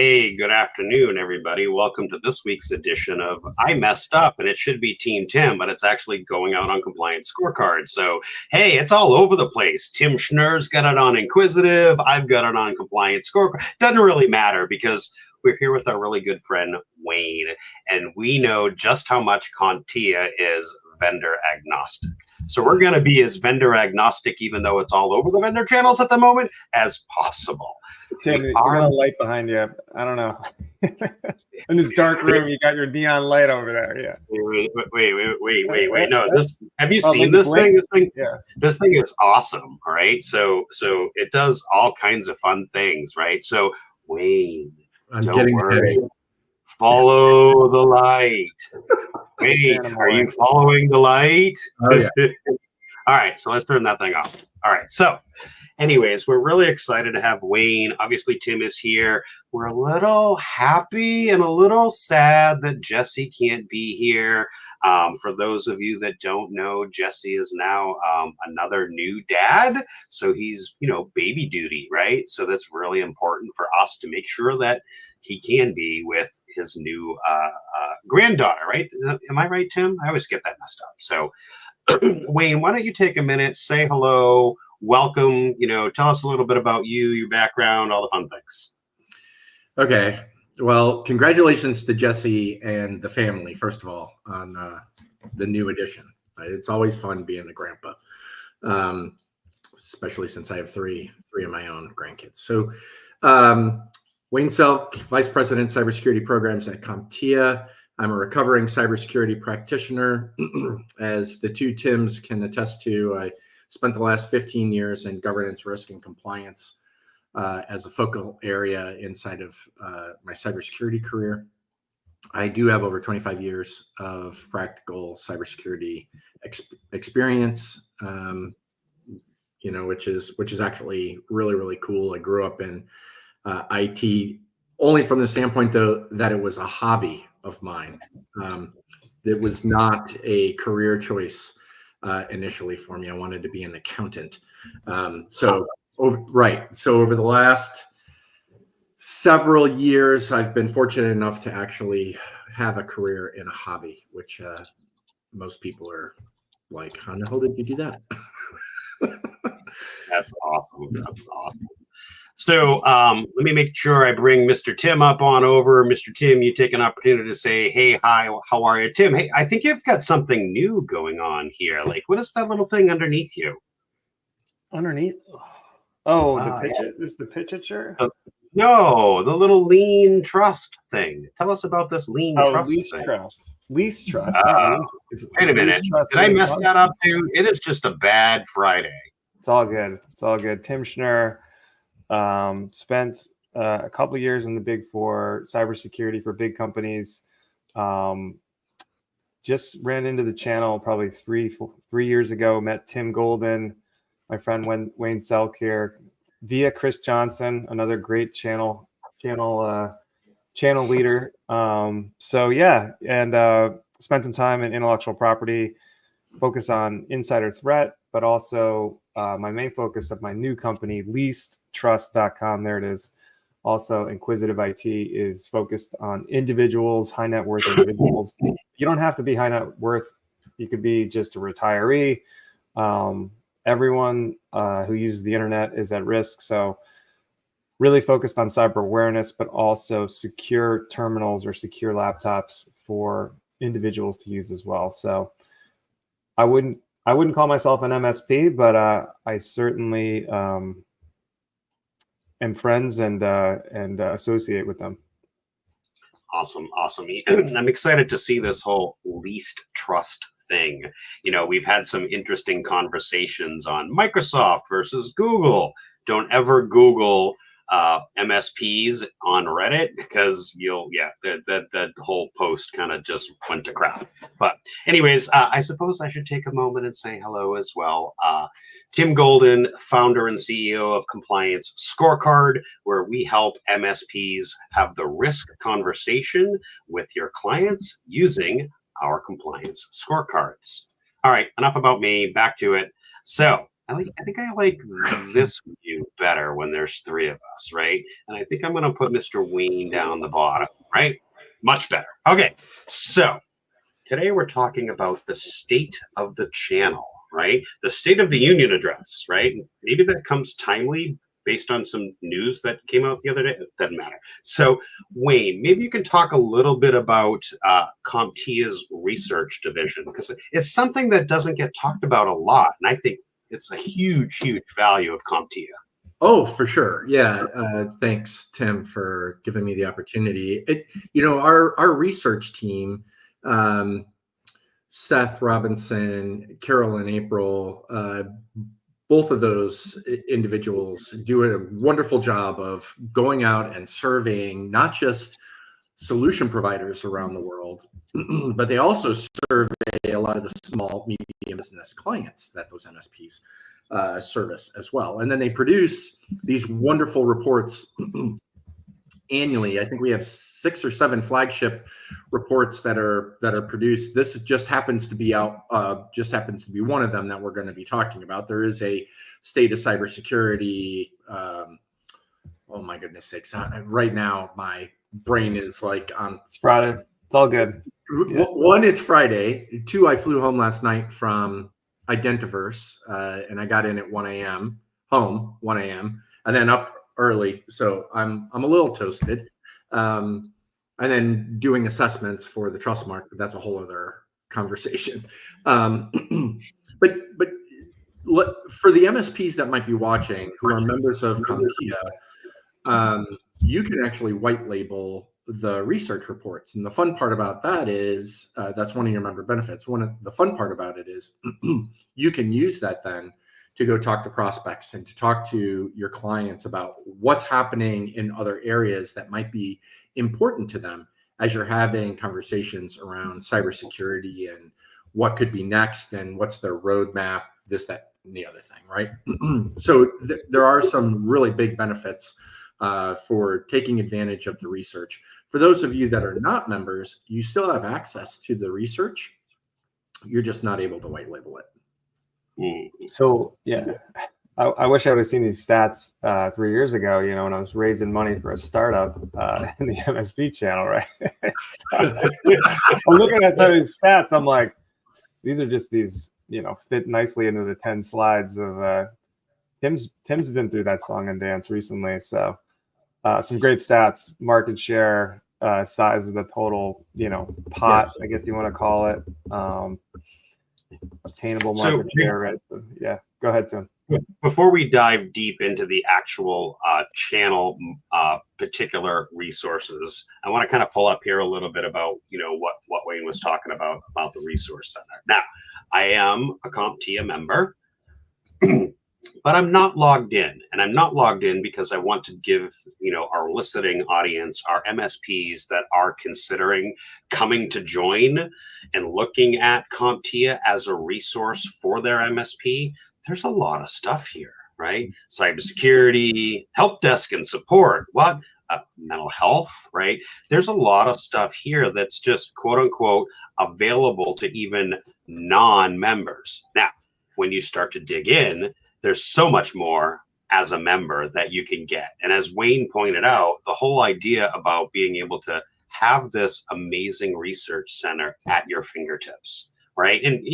Hey, good afternoon, everybody. Welcome to this week's edition of I Messed Up, and it should be Team Tim, but it's actually going out on compliance scorecard. So, hey, it's all over the place. Tim Schnurr's got it on inquisitive. I've got it on compliance scorecard. Doesn't really matter because we're here with our really good friend, Wayne, and we know just how much CompTIA is vendor agnostic. So we're going to be as vendor agnostic, even though it's all over the vendor channels at the moment, as possible. Tim, you got a light behind you. I don't know. In this dark room, you got your neon light over there. Yeah. Wait. No, this. Have you seen this thing? This thing is awesome. All right. So it does all kinds of fun things. Right. So Wayne, don't worry. Follow the light. Wait, are you following the light? Oh, yeah. All right, so let's turn that thing off. All right, so anyways, we're really excited to have Wayne. Obviously, Tim is here. We're a little happy and a little sad that Jesse can't be here. For those of you that don't know, Jesse is now another new dad. So he's, baby duty, right? So that's really important for us to make sure that he can be with his new granddaughter, right? Am I right, Tim? I always get that messed up. So Wayne, why don't you take a minute, say hello, welcome, tell us a little bit about you, your background, all the fun things. Okay. Well, congratulations to Jesse and the family, first of all, on the new addition. It's always fun being a grandpa, especially since I have three of my own grandkids. So Wayne Selk, Vice President, Cybersecurity Programs at CompTIA. I'm a recovering cybersecurity practitioner. As the two Tims can attest to, I spent the last 15 years in governance, risk, and compliance as a focal area inside of my cybersecurity career. I do have over 25 years of practical cybersecurity experience, which is actually really, really cool. I grew up in IT only from the standpoint, though, that it was a hobby of mine. It was not a career choice initially for me. I wanted to be an accountant. So over the last several years, I've been fortunate enough to actually have a career in a hobby, which most people are like, how the hell did you do that? That's awesome. That's awesome. So let me make sure I bring Mr. Tim up on over. Mr. Tim, you take an opportunity to say, hey, hi, how are you? Tim, hey, I think you've got something new going on here. Like, what is that little thing underneath you? Underneath? Oh, the pitch it? This is the pitch it shirt? No, the little lean trust thing. Tell us about this lean trust thing. Lease trust. Wait a minute. Did I mess that up too? It is just a bad Friday. It's all good. It's all good. Tim Schnurr spent a couple of years in the Big Four, cybersecurity for big companies. Just ran into the channel probably three years ago. Met Tim Golden, my friend Wayne Selk here, via Chris Johnson, another great channel leader. So yeah, and spent some time in intellectual property, focus on insider threat, but also my main focus of my new company, leasedtrust.com. There it is. Also, Inquisitive IT is focused on individuals, high net worth individuals. You don't have to be high net worth. You could be just a retiree. Everyone who uses the internet is at risk. So really focused on cyber awareness, but also secure terminals or secure laptops for individuals to use as well. So I wouldn't call myself an MSP, but I certainly am friends and associate with them. Awesome. I'm excited to see this whole least trust thing. We've had some interesting conversations on Microsoft versus Google. Don't ever Google MSPs on Reddit because that whole post kind of just went to crap. But anyways, I suppose I should take a moment and say hello as well. Tim Golden, founder and CEO of Compliance Scorecard, where we help MSPs have the risk conversation with your clients using our compliance scorecards. All right, enough about me, back to it. So I think I like this view better when there's three of us, right? And I think I'm going to put Mr. Wayne down the bottom, right? Much better. Okay, so today we're talking about the state of the channel, right? The State of the Union address, right? Maybe that comes timely based on some news that came out the other day. It doesn't matter. So, Wayne, maybe you can talk a little bit about CompTIA's research division, because it's something that doesn't get talked about a lot. And I think it's a huge, huge value of CompTIA. Oh, for sure. Yeah. Thanks, Tim, for giving me the opportunity. Our research team, Seth Robinson, Carol and April, both of those individuals do a wonderful job of going out and surveying not just solution providers around the world, but they also survey a lot of the small, medium business clients that those MSPs service as well. And then they produce these wonderful reports annually. I think we have 6 or 7 flagship reports that are produced. This just happens to be out, just happens to be one of them that we're going to be talking about. There is a state of cybersecurity. Oh my goodness sakes! Right now, my brain is like on. It's Friday. It's all good. Yeah. 1, it's Friday. 2, I flew home last night from Identiverse, and I got in at 1 a.m. home 1 a.m. and then up early, so I'm a little toasted, and then doing assessments for the Trustmark, but that's a whole other conversation. But for the MSPs that might be watching who are members of CompTIA, you can actually white label the research reports, and the fun part about that is that's one of your member benefits. One of the fun part about it is you can use that then to go talk to prospects and to talk to your clients about what's happening in other areas that might be important to them as you're having conversations around cybersecurity and what could be next and what's their roadmap, this, that, and the other thing, right? So there are some really big benefits for taking advantage of the research. For those of you that are not members, you still have access to the research. You're just not able to white label it. So yeah, I wish I would have seen these stats 3 years ago, when I was raising money for a startup in the MSP channel, right? I'm looking at some of these stats. I'm like, these are just these, fit nicely into the 10 slides of Tim's been through that song and dance recently. So some great stats, market share, size of the total, pot, yes. I guess you want to call it. Obtainable market share, right? So, yeah, go ahead, Tim. Before we dive deep into the actual channel particular resources, I want to kind of pull up here a little bit about what Wayne was talking about the resource center. Now, I am a CompTIA member, but I'm not logged in, and I'm not logged in because I want to give our listening audience, our MSPs that are considering coming to join and looking at CompTIA as a resource for their MSP. There's a lot of stuff here, right? Cybersecurity, help desk and support, mental health, right? There's a lot of stuff here that's just quote unquote available to even non-members. Now, when you start to dig in, there's so much more as a member that you can get. And as Wayne pointed out, the whole idea about being able to have this amazing research center at your fingertips, right? And,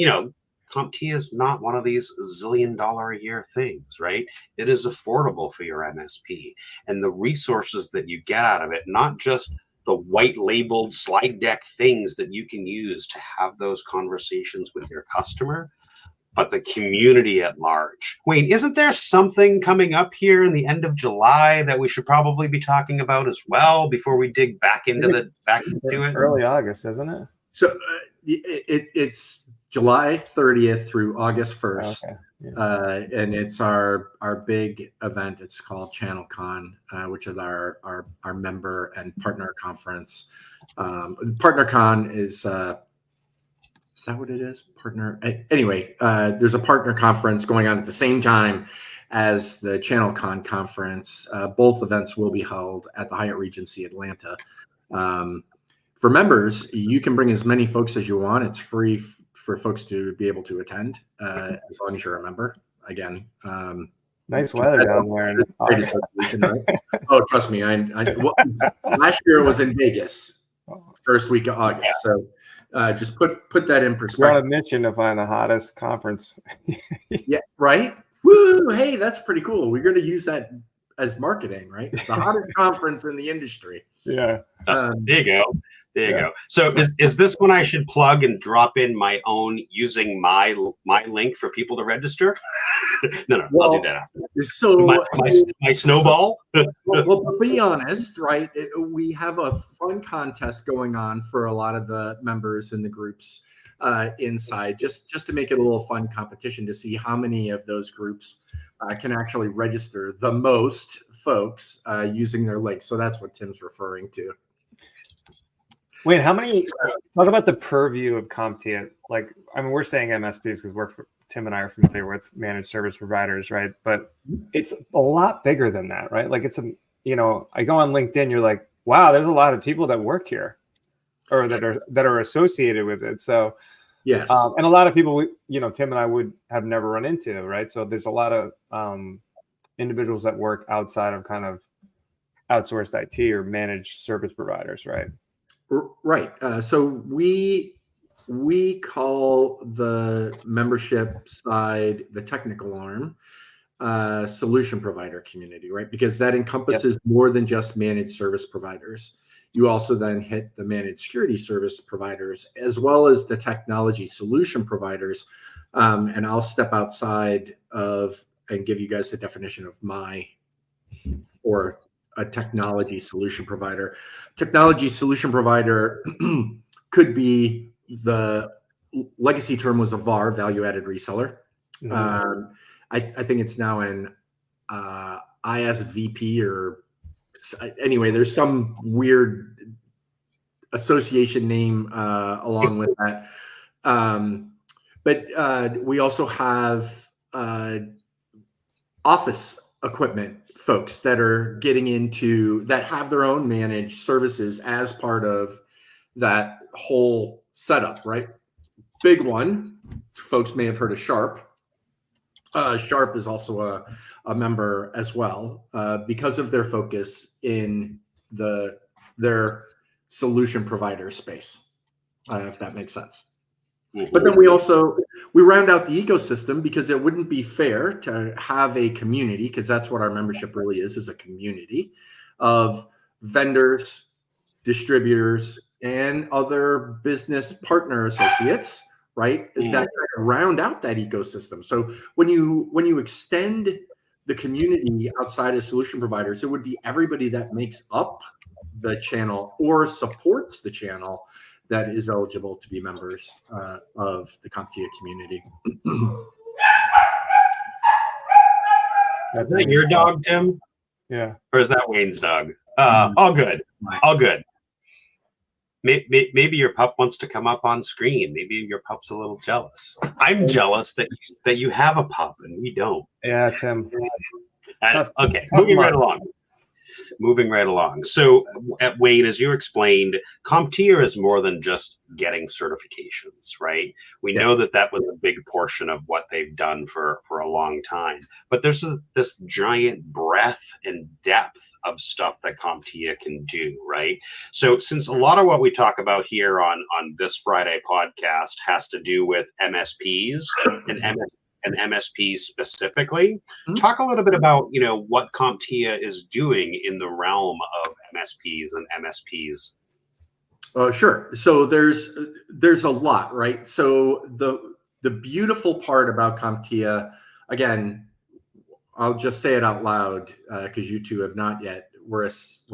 CompTIA is not one of these $1 zillion a year things, right? It is affordable for your MSP. And the resources that you get out of it, not just the white labeled slide deck things that you can use to have those conversations with your customer, but the community at large. Wayne, isn't there something coming up here in the end of July that we should probably be talking about as well before we dig back into it? Early August, isn't it? So it's July 30th through August 1st. Okay. Yeah. And it's our big event. It's called ChannelCon, which is our member and partner conference. PartnerCon is that what it is? Anyway, there's a partner conference going on at the same time as the ChannelCon conference. Both events will be held at the Hyatt Regency Atlanta. For members, you can bring as many folks as you want. It's free for folks to be able to attend as long as you're a member. again. Nice weather down there in Trade association, right? Oh, trust me. Last year it was in Vegas, first week of August. So just put that in We're on perspective. a mission to find the hottest conference. Yeah, right. Woo! Hey, that's pretty cool. We're going to use that as marketing, right? The hottest conference in the industry. Yeah. There you go. There you go. So is this one I should plug and drop in my own using my link for people to register? No, Well, I'll do that after. So My snowball. well, to be honest, right? We have a fun contest going on for a lot of the members in the groups inside, just to make it a little fun competition to see how many of those groups can actually register the most folks using their link. So that's what Tim's referring to. Wait, how many? Talk about the purview of CompTIA. Like, I mean, we're saying MSPs because Tim and I are familiar with managed service providers, right? But it's a lot bigger than that, right? Like, it's I go on LinkedIn, you're like, wow, there's a lot of people that work here, or that are associated with it. So, yes, and a lot of people, Tim and I would have never run into, right? So there's a lot of individuals that work outside of kind of outsourced IT or managed service providers, right? Right. So we call the membership side, the technical arm, solution provider community, right? Because that encompasses more than just managed service providers. You also then hit the managed security service providers, as well as the technology solution providers. And I'll step outside and give you guys the definition of or a technology solution provider. Technology solution provider could be, the legacy term was a VAR, value-added reseller. Mm-hmm. I think it's now an ISVP, or anyway, there's some weird association name along with that. But we also have office equipment folks that are getting into, that have their own managed services as part of that whole setup, right? Big one, folks may have heard of Sharp. Sharp is also a member as well, because of their focus in their solution provider space, if that makes sense. But then we round out the ecosystem, because it wouldn't be fair to have a community, because that's what our membership really is a community of vendors, distributors, and other business partner associates, right? That round out that ecosystem. So when you extend the community outside of solution providers, it would be everybody that makes up the channel or supports the channel that is eligible to be members of the CompTIA community. Is that your dog, Tim? Yeah. Or is that Wayne's dog? All good. All good. Maybe your pup wants to come up on screen. Maybe your pup's a little jealous. I'm jealous that you have a pup and we don't. Yeah, Tim. Okay, moving right along. Moving right along. So, Wayne, as you explained, CompTIA is more than just getting certifications, right? We know that was a big portion of what they've done for a long time. But there's this giant breadth and depth of stuff that CompTIA can do, right? So, since a lot of what we talk about here on this Friday podcast has to do with MSPs and MSPs specifically, talk a little bit about what CompTIA is doing in the realm of MSPs and MSPs. Sure. So there's a lot, right? So the beautiful part about CompTIA, again, I'll just say it out loud because you two have not yet. We're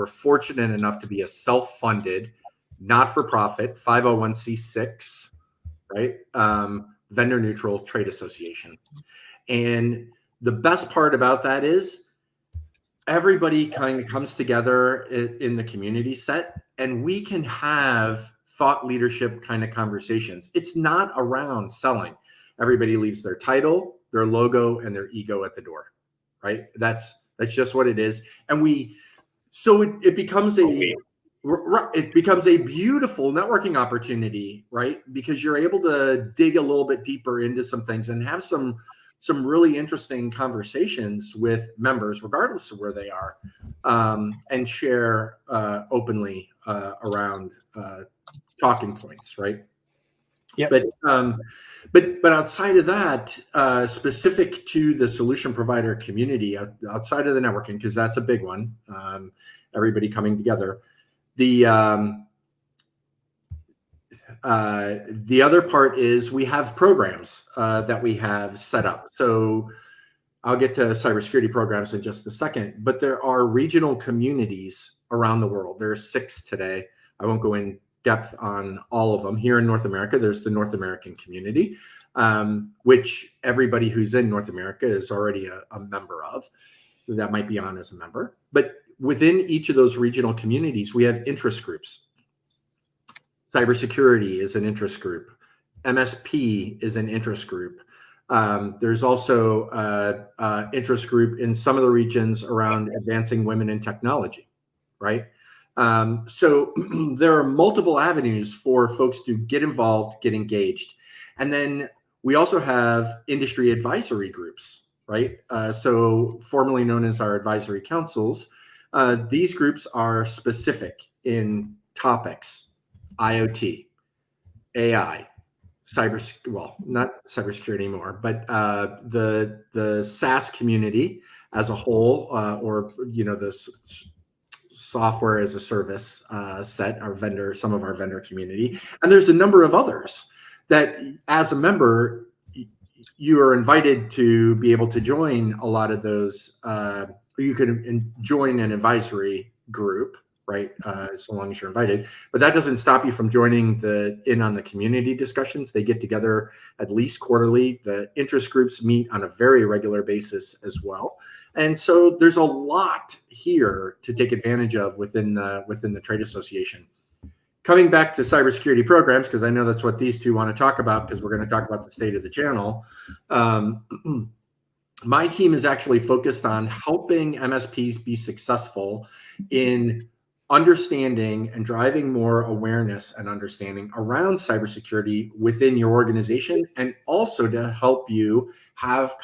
fortunate enough to be a self-funded, not-for-profit 501c6, right? Vendor neutral trade association. And the best part about that is everybody kind of comes together in the community set, and we can have thought leadership kind of conversations. It's not around selling. Everybody leaves their title, their logo, and their ego at the door, right? That's just what it is. And it becomes a beautiful networking opportunity, right? Because you're able to dig a little bit deeper into some things and have some some really interesting conversations with members, regardless of where they are, and share openly around talking points, right? Yep. But outside of that, specific to the solution provider community, outside of the networking, because that's a big one, everybody coming together. The other part is we have programs that we have set up. So I'll get to cybersecurity programs in just a second, but there are regional communities around the world. There are 6 today. I won't go in depth on all of them. Here in North America, there's the North American community, which everybody who's in North America is already a member of. That might be on as a member. But within each of those regional communities, we have interest groups. Cybersecurity is an interest group. MSP is an interest group. There's also an interest group in some of the regions around advancing women in technology, right? So there are multiple avenues for folks to get involved, get engaged. And then we also have industry advisory groups, right? So formerly known as our advisory councils. These groups are specific in topics: IoT, AI, not cybersecurity anymore, but the SaaS community as a whole, or the software as a service set, some of our vendor community, and there's a number of others that, as a member, you are invited to be able to join a lot of those. You can join an advisory group, right? So long as you're invited, but that doesn't stop you from joining in on the community discussions. They get together at least quarterly. The interest groups meet on a very regular basis as well. And so there's a lot here to take advantage of within the trade association. Coming back to cybersecurity programs, because I know that's what these two want to talk about, because we're going to talk about the state of the channel. My team is actually focused on helping MSPs be successful in understanding and driving more awareness and understanding around cybersecurity within your organization, and also to help you have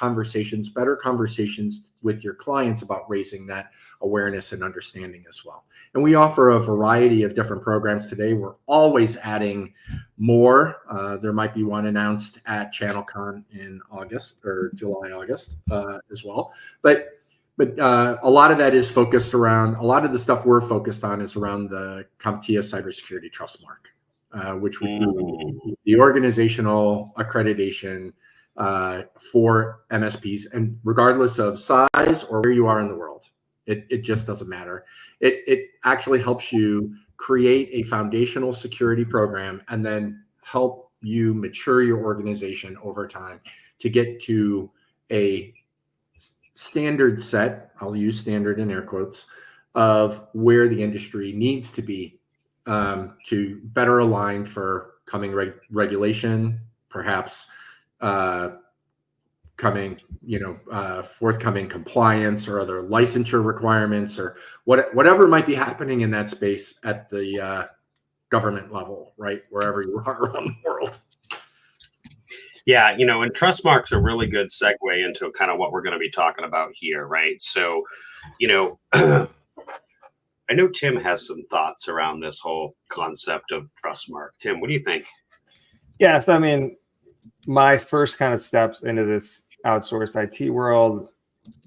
better conversations with your clients about raising that awareness and understanding as well. And we offer a variety of different programs today. We're always adding more. There might be one announced at ChannelCon in August or July, August as well. But a lot of that is focused around, a lot of the stuff we're focused on is around the CompTIA Cybersecurity Trust Mark, which would be the organizational accreditation for MSPs, and regardless of size or where you are in the world, it just doesn't matter. It actually helps you create a foundational security program and then help you mature your organization over time to get to a standard set, I'll use standard in air quotes, of where the industry needs to be to better align for coming regulation, perhaps forthcoming compliance or other licensure requirements, or whatever might be happening in that space at the government level, right? Wherever you are around the world. Yeah, and trust marks are a really good segue into kind of what we're going to be talking about here, right? So, I know Tim has some thoughts around this whole concept of trust mark. Tim, what do you think? Yes, I mean, my first kind of steps into this outsourced IT world,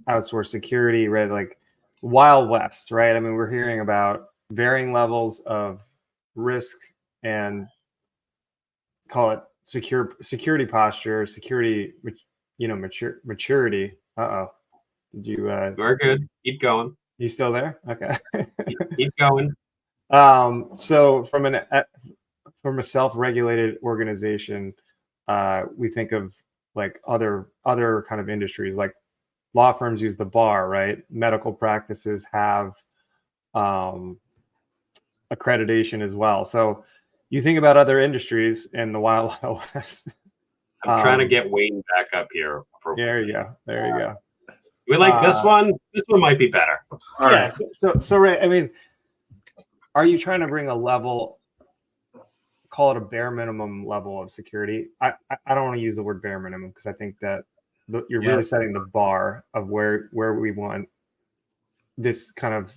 outsourced security, right? Like Wild West, right? I mean, we're hearing about varying levels of risk and call it security posture, security, maturity. Did you? We're good. Keep going. You still there? Okay. Keep going. So from a self-regulated organization, we think of like other kind of industries, like law firms use the bar, right? Medical practices have accreditation as well. So you think about other industries in the Wild West. I'm trying to get Wayne back up here. There you go. We like this one. This one might be better. All right. So Ray, I mean, are you trying to bring a level, call it a bare minimum level of security? I don't want to use the word bare minimum because I think that you're really setting the bar of where we want this kind of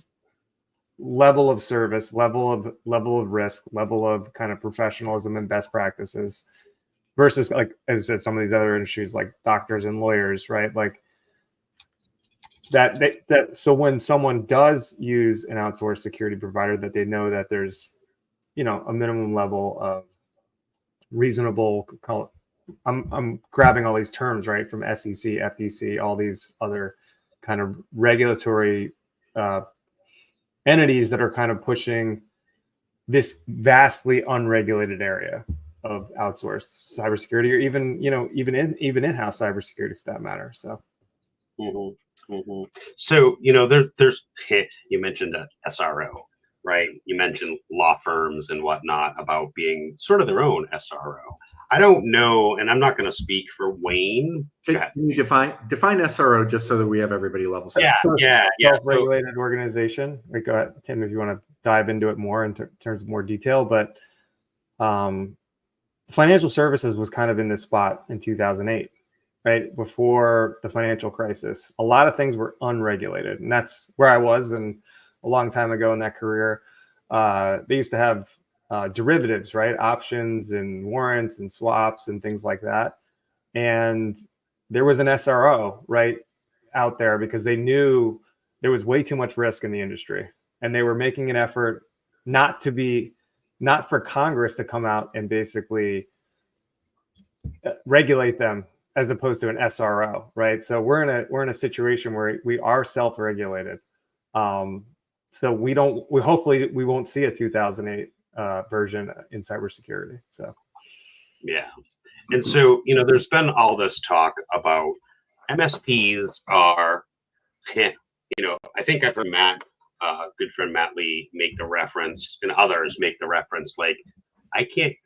level of service, level of risk, level of kind of professionalism and best practices versus, like, as I said, some of these other industries like doctors and lawyers, right? Like that. So when someone does use an outsourced security provider, that they know that there's, a minimum level of reasonable, I'm grabbing all these terms, right, from SEC, FTC, all these other kind of regulatory entities that are kind of pushing this vastly unregulated area of outsourced cybersecurity, or even in-house cybersecurity for that matter. So, So there's you mentioned a SRO, right? You mentioned law firms and whatnot about being sort of their own SRO. I don't know, and I'm not going to speak for Wayne. Can you define SRO just so that we have everybody level set? Yeah. Self-regulated organization. Like, go ahead, Tim, if you want to dive into it more in terms of more detail. But financial services was kind of in this spot in 2008, right before the financial crisis. A lot of things were unregulated, and that's where I was. And a long time ago in that career, they used to have derivatives, right? Options and warrants and swaps and things like that. And there was an SRO right out there because they knew there was way too much risk in the industry. And they were making an effort not for Congress to come out and basically regulate them as opposed to an SRO, right? So we're in a situation where we are self-regulated. So we hopefully won't see a 2008 version in cybersecurity. So, yeah. And so, there's been all this talk about MSPs are, I think I've heard Matt, good friend Matt Lee, make the reference, and others make the reference, like, I can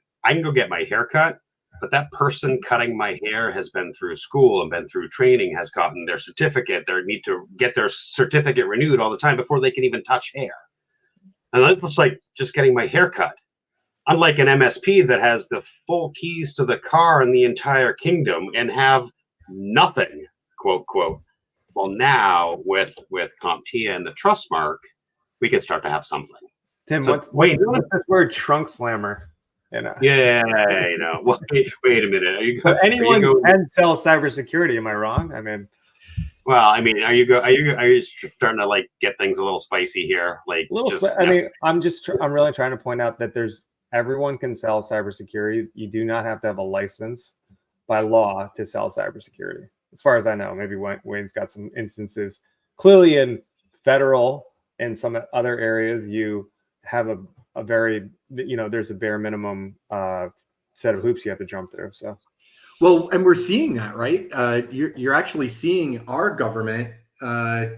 go get my hair cut, but that person cutting my hair has been through school and been through training, has gotten their certificate. They need to get their certificate renewed all the time before they can even touch hair. And that's like just getting my hair cut. Unlike an MSP that has the full keys to the car in the entire kingdom and have nothing, quote, quote. Well, now with CompTIA and the trust mark, we can start to have something. Tim, what's this word trunk slammer? Yeah. Well, wait a minute. Anyone can sell cybersecurity. Am I wrong? I mean, well, I mean, are you starting to like get things a little spicy here? Like, I'm really trying to point out that everyone can sell cybersecurity. You do not have to have a license by law to sell cybersecurity, as far as I know. Maybe Wayne's got some instances. Clearly, in federal and some other areas, you have a very, there's a bare minimum set of hoops you have to jump through. So. Well, and we're seeing that, right? You're actually seeing our government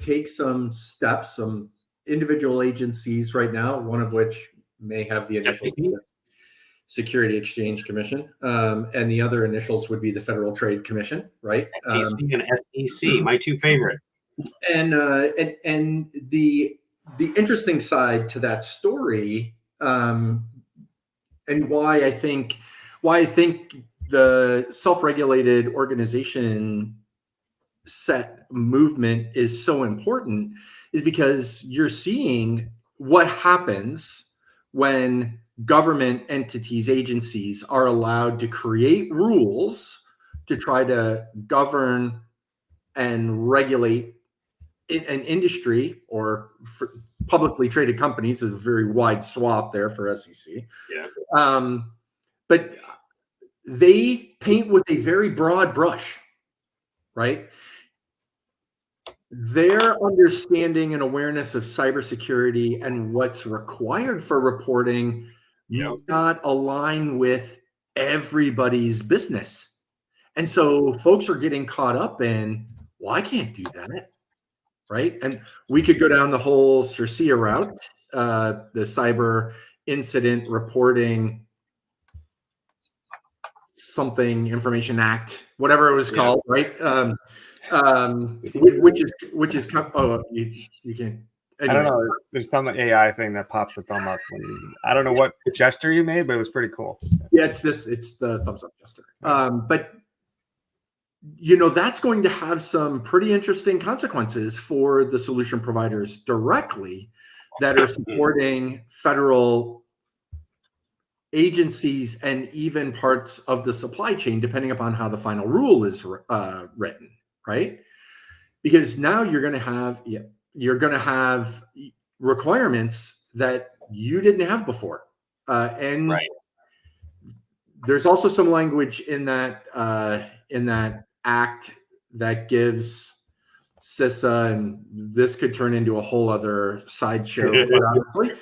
take some steps, some individual agencies right now, one of which may have the initials Security Exchange Commission, and the other initials would be the Federal Trade Commission, right? FTC and SEC, my two favorite. And the interesting side to that story, and why I think the self-regulated organization set movement is so important is because you're seeing what happens when government entities, agencies are allowed to create rules to try to govern and regulate an industry, or for publicly traded companies. There's a very wide swath there for SEC. Yeah. But they paint with a very broad brush, right? Their understanding and awareness of cybersecurity and what's required for reporting may not align with everybody's business. And so folks are getting caught up in, well, I can't do that, right? And we could go down the whole CIRCIA route, the Cyber Incident Reporting something Information Act, whatever it was called, right? Which is you can. Anyway. I don't know. There's some AI thing that pops the thumb up. I don't know what gesture you made, but it was pretty cool. Yeah, it's the thumbs up gesture. But that's going to have some pretty interesting consequences for the solution providers directly that are supporting federal agencies and even parts of the supply chain, depending upon how the final rule is written, right? Because now you're going to have requirements that you didn't have before, and Right. there's also some language in that act that gives CISA, and this could turn into a whole other sideshow, honestly,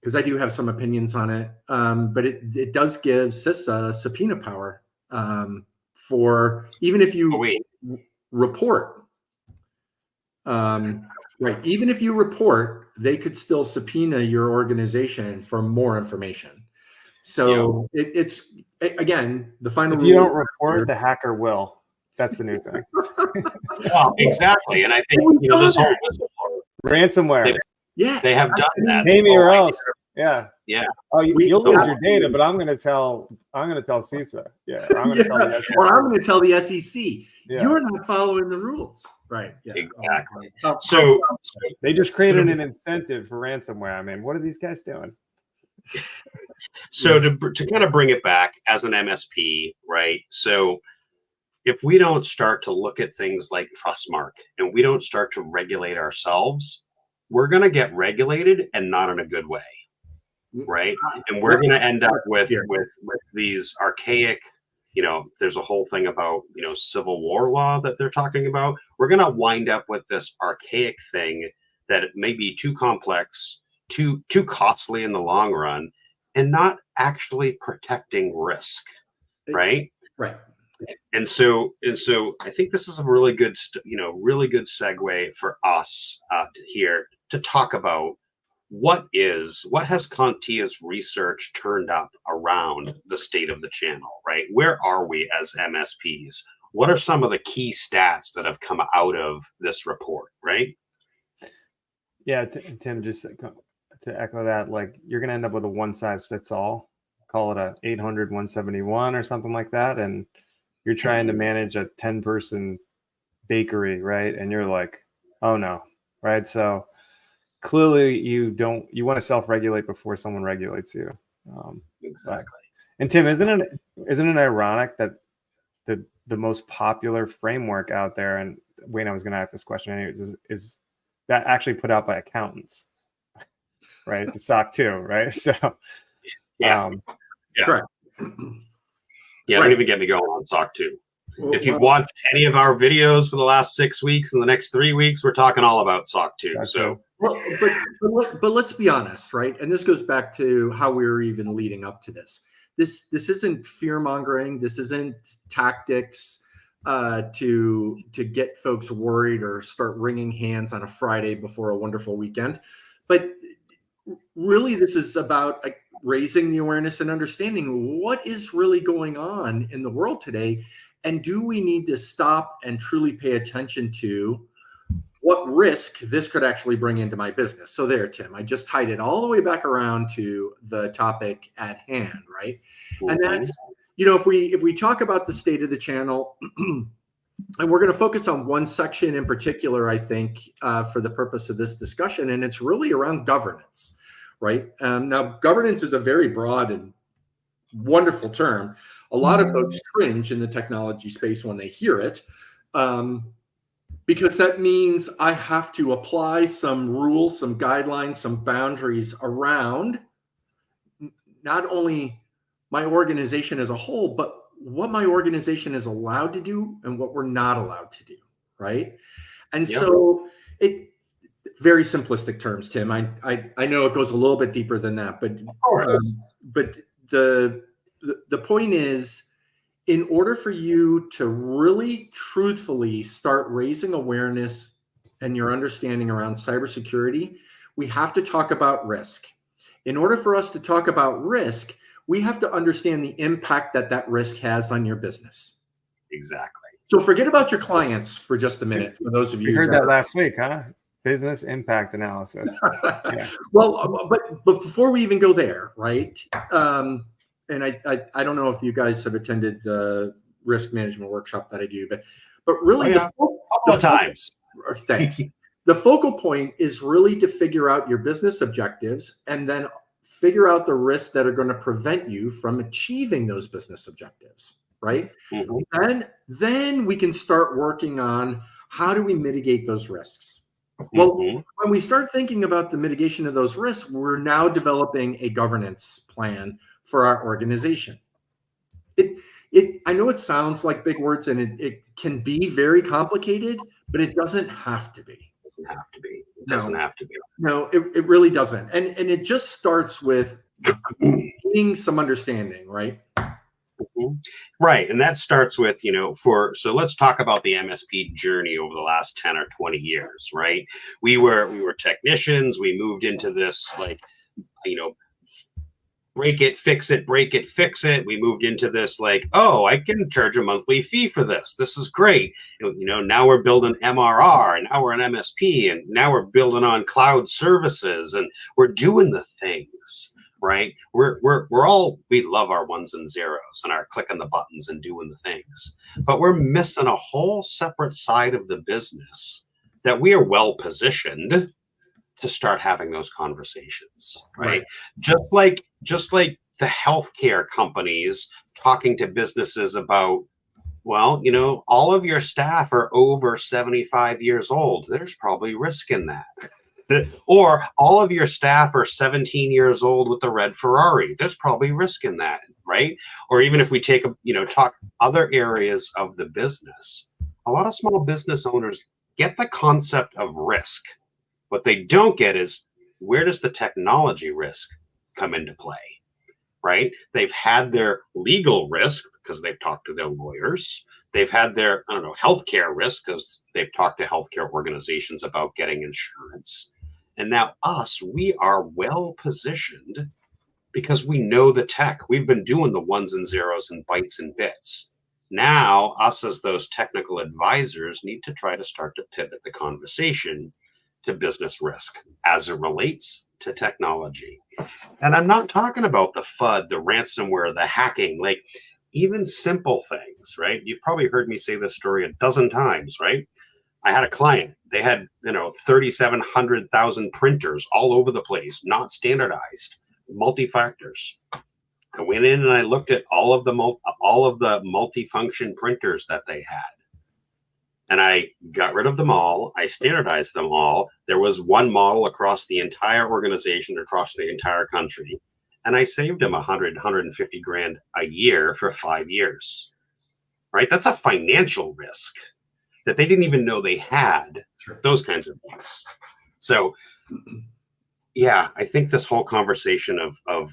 because I do have some opinions on it. But it does give CISA subpoena power for even if you report. Right. Even if you report, they could still subpoena your organization for more information. So it's again, the final. If you don't report, the hacker will. That's the new thing. Well, exactly, and I think this whole ransomware. They have done that. Pay me or else. Yeah. Yeah. Oh, you'll lose your data, but I'm going to tell CISA. Yeah. Or I'm going to tell the SEC. Or I'm going to tell the SEC. Yeah. You're not following the rules. Right. Yeah. Exactly. So they just created an incentive for ransomware. I mean, what are these guys doing? So to kind of bring it back as an MSP, right? So if we don't start to look at things like Trustmark and we don't start to regulate ourselves, we're going to get regulated and not in a good way, right? And we're going to end up with these archaic, there's a whole thing about, Civil War law that they're talking about. We're going to wind up with this archaic thing that may be too complex, too costly in the long run, and not actually protecting risk, right? Right. And so I think this is a really good, really good segue for us here to talk about what has CompTIA's research turned up around the state of the channel, right? Where are we as MSPs? What are some of the key stats that have come out of this report, right? Yeah, Tim, just to echo that, like you're going to end up with a one size fits all, call it a 800, 171 or something like that. And you're trying to manage a 10-person bakery, right? And you're like, oh no, right? So clearly you want to self-regulate before someone regulates you. Exactly. And Tim, isn't it ironic that the most popular framework out there, and Wayne, I was going to ask this question anyways, is that actually put out by accountants, right? The SOC 2, right? So correct. Yeah, don't even get me going on SOC 2. If you've watched any of our videos for the last 6 weeks and the next 3 weeks, we're talking all about SOC 2. So, but let's be honest, right? And this goes back to how we were even leading up to this. This isn't fear mongering. This isn't tactics to get folks worried or start wringing hands on a Friday before a wonderful weekend. But really, this is about raising the awareness and understanding what is really going on in the world today. And do we need to stop and truly pay attention to what risk this could actually bring into my business? So there, Tim, I just tied it all the way back around to the topic at hand, right? Mm-hmm. And that's, if we talk about the state of the channel, and we're going to focus on one section in particular, I think, for the purpose of this discussion, and it's really around governance, right? Now, governance is a very broad and wonderful term. A lot of folks cringe in the technology space when they hear it, because that means I have to apply some rules, some guidelines, some boundaries around not only my organization as a whole, but what my organization is allowed to do and what we're not allowed to do, right? And so it very simplistic terms, Tim. I know it goes a little bit deeper than that, but the point is, in order for you to really truthfully start raising awareness and your understanding around cybersecurity, we have to talk about risk. In order for us to talk about risk, we have to understand the impact that risk has on your business. Exactly. So forget about your clients for just a minute. For those of you who heard that last week, huh? Business impact analysis. Yeah. Well, but before we even go there, right? And I don't know if you guys have attended the risk management workshop that I do. But really, a couple of times. Thanks. The focal point is really to figure out your business objectives and then figure out the risks that are going to prevent you from achieving those business objectives, right? Then we can start working on how do we mitigate those risks. Well, when we start thinking about the mitigation of those risks, we're now developing a governance plan for our organization. I know it sounds like big words, and it can be very complicated, but it doesn't have to be. It doesn't have to be. No, it really doesn't. And it just starts with getting some understanding, right? Right. And that starts with, so let's talk about the MSP journey over the last 10 or 20 years, right? We were technicians. We moved into this, break it, fix it, break it, fix it. We moved into this I can charge a monthly fee for this. This is great. Now we're building MRR, and now we're an MSP, and now we're building on cloud services, and we're doing the things, right? We love our ones and zeros and our clicking the buttons and doing the things, but we're missing a whole separate side of the business that we are well positioned to start having those conversations, right? Just like the healthcare companies talking to businesses about, all of your staff are over 75 years old. There's probably risk in that. Or all of your staff are 17 years old with the red Ferrari. There's probably risk in that, right? Or even if we talk other areas of the business, a lot of small business owners get the concept of risk. What they don't get is, where does the technology risk come into play, right? They've had their legal risk because they've talked to their lawyers. They've had their, healthcare risk because they've talked to healthcare organizations about getting insurance. And now we are well positioned because we know the tech. We've been doing the ones and zeros and bytes and bits. Now, us as those technical advisors need to try to start to pivot the conversation to business risk as it relates to technology. And I'm not talking about the FUD, the ransomware, the hacking, even simple things, right? You've probably heard me say this story a dozen times, right? I had a client, they had, 3,700,000 printers all over the place, not standardized, multi-factors. I went in and I looked at all of the multi-function printers that they had. And I got rid of them all. I standardized them all. There was one model across the entire organization, across the entire country. And I saved them 150 grand a year for 5 years, right? That's a financial risk that they didn't even know they had, those kinds of things. So, yeah, I think this whole conversation of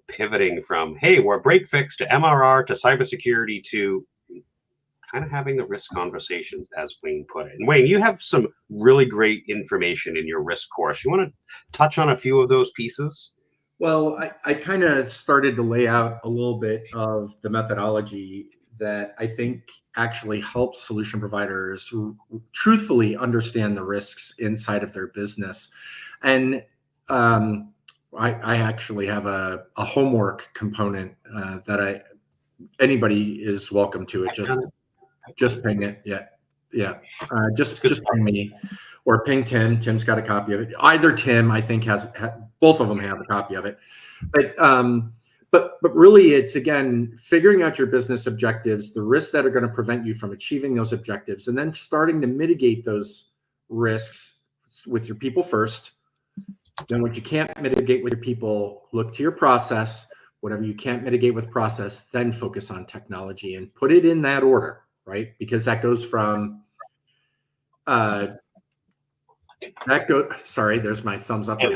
pivoting from, hey, we're break fix to MRR to cybersecurity to kind of having the risk conversations, as Wayne put it. And Wayne, you have some really great information in your risk course. You want to touch on a few of those pieces? Well, I kind of started to lay out a little bit of the methodology that I think actually helps solution providers truthfully understand the risks inside of their business. And I actually have a homework component that anybody is welcome to it. Just ping it. Yeah. Just ping me or ping Tim. Tim's got a copy of it. Either Tim, I think, both of them have a copy of it. But really, it's, again, figuring out your business objectives, the risks that are going to prevent you from achieving those objectives, and then starting to mitigate those risks with your people first. Then what you can't mitigate with your people, look to your process. Whatever you can't mitigate with process, then focus on technology and put it in that order. Right? Because that goes from, sorry, there's my thumbs up. I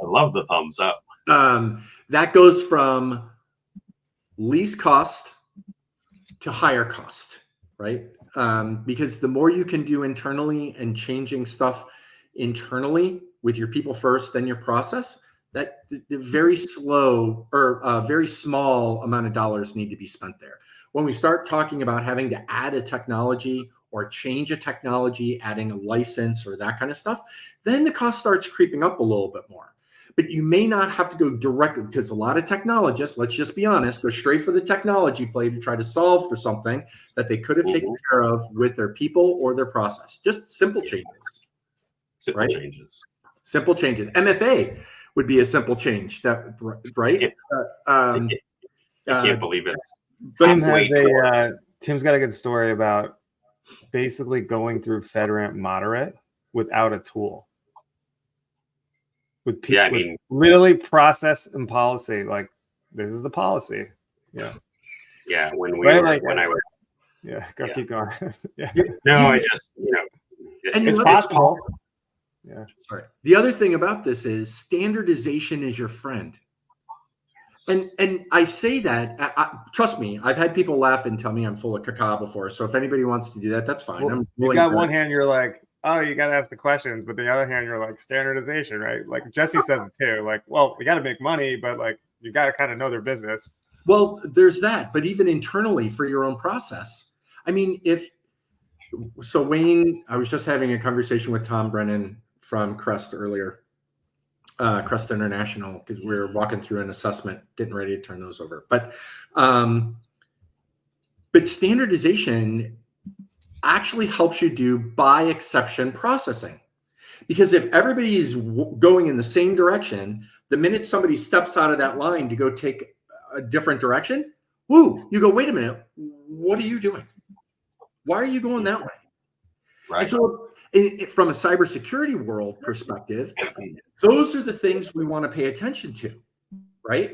love the thumbs up. That goes from least cost to higher cost, right? Because the more you can do internally and changing stuff internally with your people first, then your process, that the very slow or very small amount of dollars need to be spent there. When we start talking about having to add a technology or change a technology, adding a license or that kind of stuff, then the cost starts creeping up a little bit more. but you may not have to go directly, because a lot of technologists, let's just be honest, go straight for the technology play to try to solve for something that they could have taken care of with their people or their process. Just simple changes. Simple changes. Simple changes. MFA would be a simple change. That right? I can't believe it. Tim's got a good story about basically going through FedRAMP moderate without a tool. With literally process and policy, like this is the policy. Yeah. Yeah. When keep going. Yeah. No, I just, it's possible. Yeah. Sorry. The other thing about this is standardization is your friend. And I say that, trust me, I've had people laugh and tell me I'm full of caca before. So if anybody wants to do that, that's fine. Well, you got one hand, you're like, oh, you got to ask the questions. But the other hand, you're like, standardization, right? Like Jesse says it too. Like, well, we got to make money, but like, you got to kind of know their business. Well, there's that. But even internally for your own process. I mean, Wayne, I was just having a conversation with Tom Brennan from Crest earlier. Crest International, because we were walking through an assessment, getting ready to turn those over. But standardization actually helps you do by exception processing, because if everybody is going in the same direction, the minute somebody steps out of that line to go take a different direction, you go, wait a minute, what are you doing? Why are you going that way? Right. And so from a cybersecurity world perspective, those are the things we want to pay attention to, right?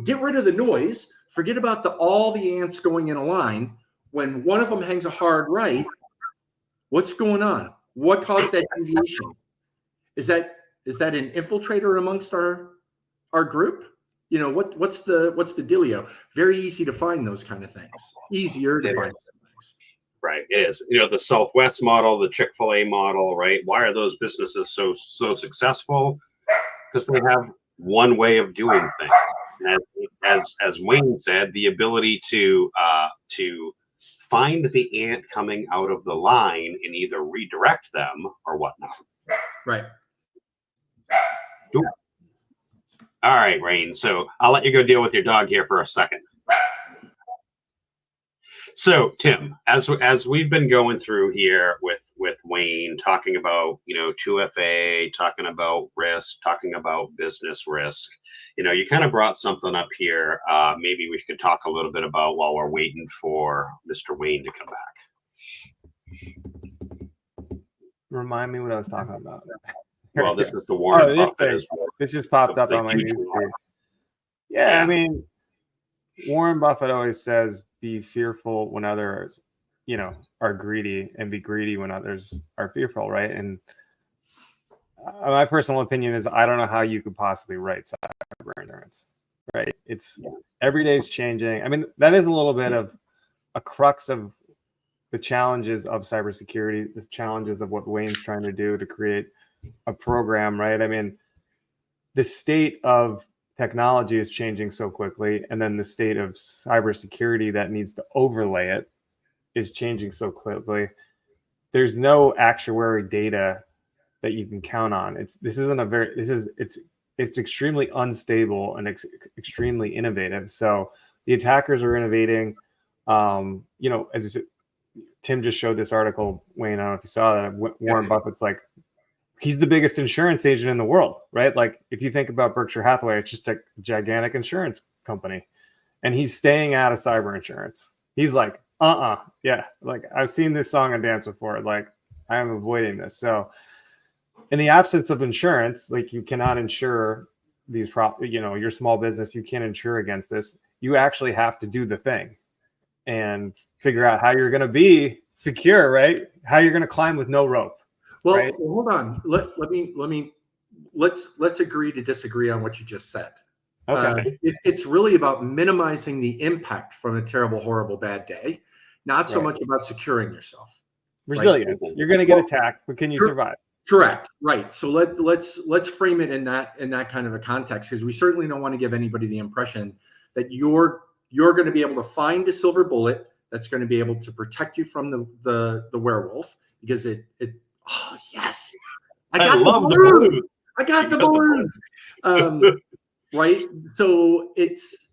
Get rid of the noise, forget about all the ants going in a line. When one of them hangs a hard right, what's going on? What caused that deviation? Is that an infiltrator amongst our group? What's the dealio? Very easy to find those kind of things. Easier to find things. Right, it is. The Southwest model, the Chick-fil-A model, right? Why are those businesses so successful? Because they have one way of doing things. And as Wayne said, the ability to find the ant coming out of the line and either redirect them or whatnot. Right. Cool. All right, Rain. So I'll let you go deal with your dog here for a second. So Tim, as we've been going through here with Wayne, talking about 2FA, talking about risk, talking about business risk, you kind of brought something up here. Maybe we could talk a little bit about while we're waiting for Mr. Wayne to come back. Remind me what I was talking about. Well, this is the Warren Buffett. This just popped up on my news feed. Yeah, I mean, Warren Buffett always says, be fearful when others, are greedy, and be greedy when others are fearful, right? And my personal opinion is I don't know how you could possibly write cyber insurance, right? Every day is changing. I mean, that is a little bit of a crux of the challenges of cybersecurity, the challenges of what Wayne's trying to do to create a program, right? I mean, the state of technology is changing so quickly, and then the state of cybersecurity that needs to overlay it is changing so quickly. There's no actuary data that you can count on. It's extremely unstable and extremely innovative. So the attackers are innovating. As Tim just showed this article, Wayne, I don't know if you saw that. Warren Buffett's like, he's the biggest insurance agent in the world, right? Like if you think about Berkshire Hathaway, it's just a gigantic insurance company, and he's staying out of cyber insurance. He's like, yeah, like I've seen this song and dance before. Like I am avoiding this. So in the absence of insurance, like you cannot insure these your small business, you can't insure against this. You actually have to do the thing and figure out how you're going to be secure, right? How you're going to climb with no rope. Well, right? Hold on. Let's agree to disagree on what you just said. Okay. It's really about minimizing the impact from a terrible, horrible, bad day, not so much about securing yourself. Resilience. Right? You're going to get attacked, but can you survive? Correct. Right. So let's frame it in that kind of a context, because we certainly don't want to give anybody the impression that you're going to be able to find a silver bullet that's going to be able to protect you from the werewolf, because it oh yes, I love the blues. I got the got the balloons. Right. So it's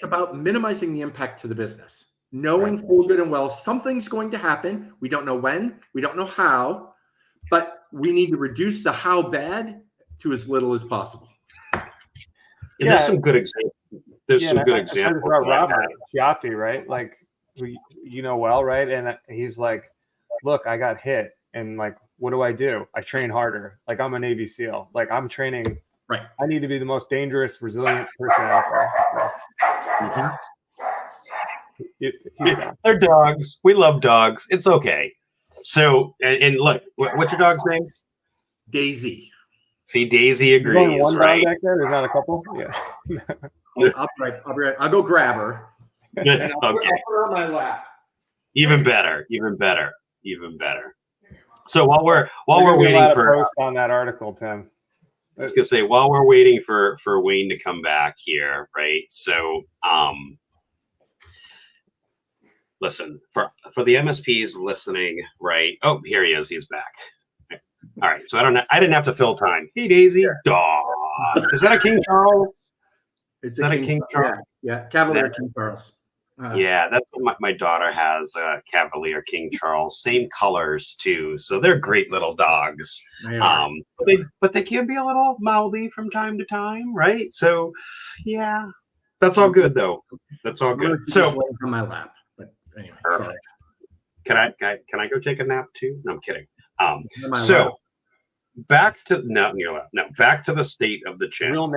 about minimizing the impact to the business, knowing full good and well something's going to happen. We don't know when, we don't know how, but we need to reduce the how bad to as little as possible. And there's some good examples. There's some good examples. Robert Chiaffi, right? Like, you know well, right? And he's like, look, I got hit, and like, what do? I train harder. Like, I'm a Navy SEAL. Like, I'm training. Right. I need to be the most dangerous, resilient person out there. Mm-hmm. They're dogs. We love dogs. It's okay. So, and look, what's your dog's name? Daisy. See, Daisy agrees. There's only one right? dog back there. There's not a couple. Yeah. I'll be right. I'll go grab her. Okay. I'll put her on my lap. Even better. So while we're waiting for post on that article, Tim. I was gonna say, while we're waiting for Wayne to come back here, right? So, listen, for the MSPs listening, right? Oh, here he is. He's back. All right. So I didn't have to fill time. Hey, Daisy. Dog. Is that a King Charles? Is that a King Charles? Yeah. Cavalier King Charles. Yeah, that's what my daughter has, Cavalier King Charles. Same colors too, so they're great little dogs. But they can be a little mouthy from time to time, right? So, yeah, that's all good though. That's all good. So on my lap, but anyway, perfect. Sorry. Can I go take a nap too? No, I'm kidding. Lap. Back to back to the state of the channel.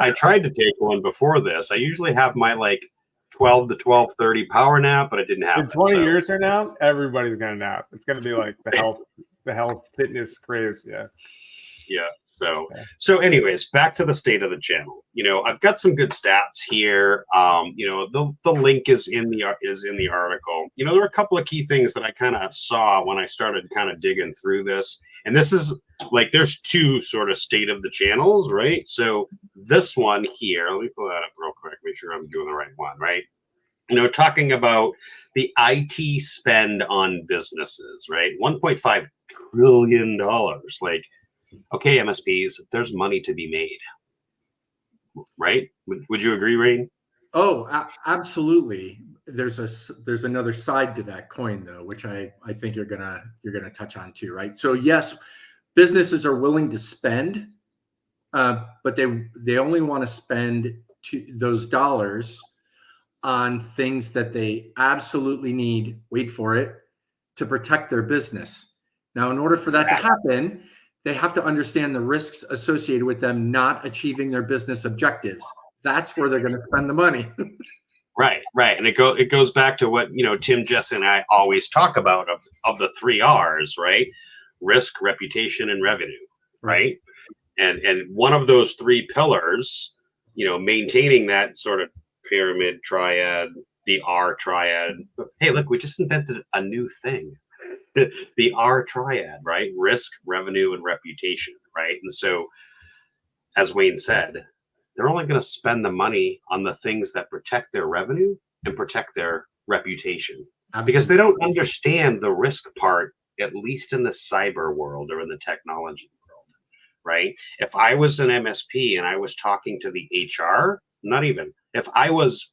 I tried to take one before this. I usually have my like 12 to 12:30 power nap, but I didn't have in 20 years from now, everybody's gonna nap. It's gonna be like the health fitness craze. Yeah. So anyways, back to the state of the channel. I've got some good stats here. The link is in the article. There were a couple of key things that I kind of saw when I started kind of digging through this. And this is like, there's two sort of state of the channels, right? So this one here, let me pull that up real quick, make sure I'm doing the right one, right? Talking about the IT spend on businesses, right? $1.5 trillion. Like, okay, MSPs, there's money to be made, right? Would you agree, Rain? Oh, absolutely. There's another side to that coin though, which I think you're gonna touch on too, right? So yes, businesses are willing to spend, but they only want to spend those dollars on things that they absolutely need. Wait for it, to protect their business. Now, in order for that to happen, they have to understand the risks associated with them not achieving their business objectives. That's where they're going to spend the money. Right. And it goes back to what Tim, Jess, and I always talk about of the 3 R's, right? Risk, reputation, and revenue, right? And one of those 3 pillars, maintaining that sort of pyramid triad, the R triad. Hey, look, we just invented a new thing. The R triad, right? Risk, revenue, and reputation, right? And so, as Wayne said, they're only going to spend the money on the things that protect their revenue and protect their reputation. Absolutely. Because they don't understand the risk part, at least in the cyber world or in the technology world, right? If I was an MSP and I was talking to the HR, if I was